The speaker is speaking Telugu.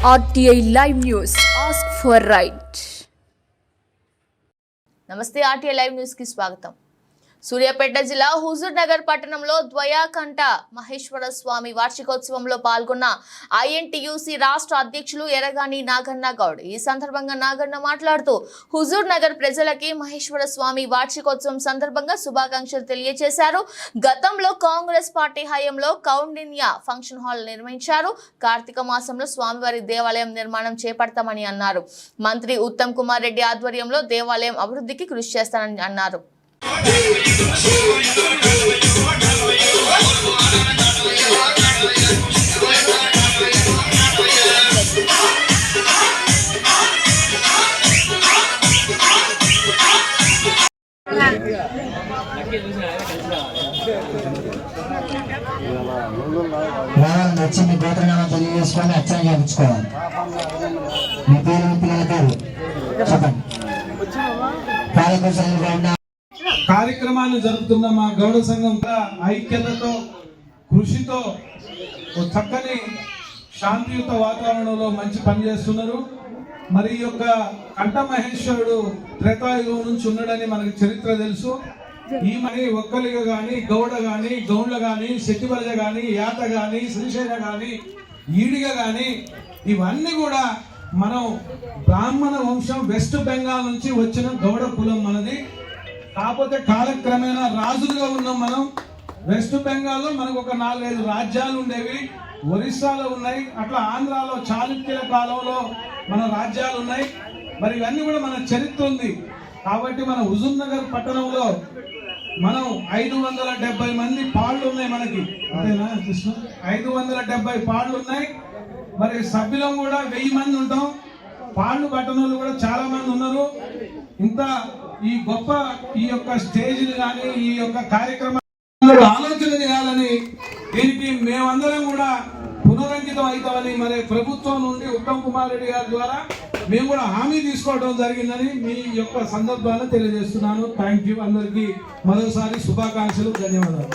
RTI Live News. Ask for right. నమస్తే RTI Live News కి స్వాగతం. సూర్యాపేట జిల్లా హుజూర్ నగర్ పట్టణంలో ద్వయాకంఠ మహేశ్వర స్వామి వార్షికోత్సవంలో పాల్గొన్న INTUC రాష్ట్ర అధ్యక్షులు ఎర్రగాని నాగన్న గౌడ్. ఈ సందర్భంగా నాగన్న మాట్లాడుతూ హుజూర్ నగర్ ప్రజలకి మహేశ్వర స్వామి వార్షికోత్సవం సందర్భంగా శుభాకాంక్షలు తెలియజేశారు. గతంలో కాంగ్రెస్ పార్టీ హయాంలో కౌండిన్య ఫంక్షన్ హాల్ నిర్మించారు. కార్తీక మాసంలో స్వామివారి దేవాలయం నిర్మాణం చేపడతామని అన్నారు. మంత్రి ఉత్తమ్ కుమార్ రెడ్డి ఆధ్వర్యంలో దేవాలయం అభివృద్ధికి కృషి చేస్తానని అన్నారు. వచ్చి మీ గోత్రనామా తెలియజేసుకొని అర్చన చేయించుకోవాలి. మీ పేరు మీ పిల్లల పేరు చెప్పండి. కార్యక్రమాన్ని జరుపుతున్న మా గౌడ సంఘం ఐక్యతతో కృషితో చక్కని శాంతియుత వాతావరణంలో మంచి పని చేస్తున్నారు. మరి ఈ యొక్క కంఠ మహేశ్వరుడు త్రేతాయుగం నుంచి ఉన్నాడని మనకి చరిత్ర తెలుసు. ఈ మరి ఒక్కలిగ గాని గౌడ గాని గౌండ్ల గాని శెట్టిబలజ గాని యాత గాని శ్రీశైల గాని ఈడిగ గాని ఇవన్నీ కూడా మనం బ్రాహ్మణ వంశం వెస్ట్ బెంగాల్ నుంచి వచ్చిన గౌడ కులం మనది. కాకపోతే కాలక్రమేణా రాజులుగా ఉన్నాం మనం. వెస్ట్ బెంగాల్లో మనకు ఒక 4-5 రాజ్యాలు ఉండేవి. ఒరిస్సాలో ఉన్నాయి, అట్లా ఆంధ్రాలో చాళుక్యుల కాలంలో మన రాజ్యాలు ఉన్నాయి. మరి ఇవన్నీ కూడా మన చరిత్ర ఉంది. కాబట్టి మన హుజూర్ నగర్ పట్టణంలో మనం 570 మంది పాళ్ళు ఉన్నాయి మనకి. అదేనా కృష్ణ? 570 పాళ్ళు ఉన్నాయి. మరి సభ్యులం కూడా 1000 మంది ఉంటాం. పాళ్ళు పట్టణంలో కూడా చాలా మంది ఉన్నారు. ఇంత ఈ గొప్ప ఈ యొక్క స్టేజ్ని కానీ ఈ యొక్క కార్యక్రమాలు ఆలోచన చేయాలని, దీనికి మేమందరం కూడా పునరంకితం అవుతామని మరి ప్రభుత్వం నుండి ఉత్తమ్ కుమార్ రెడ్డి గారి ద్వారా మేము కూడా హామీ తీసుకోవడం జరిగిందని మీ యొక్క సందర్భాన్ని తెలియజేస్తున్నాను. Thank you. అందరికీ మరోసారి శుభాకాంక్షలు, ధన్యవాదాలు.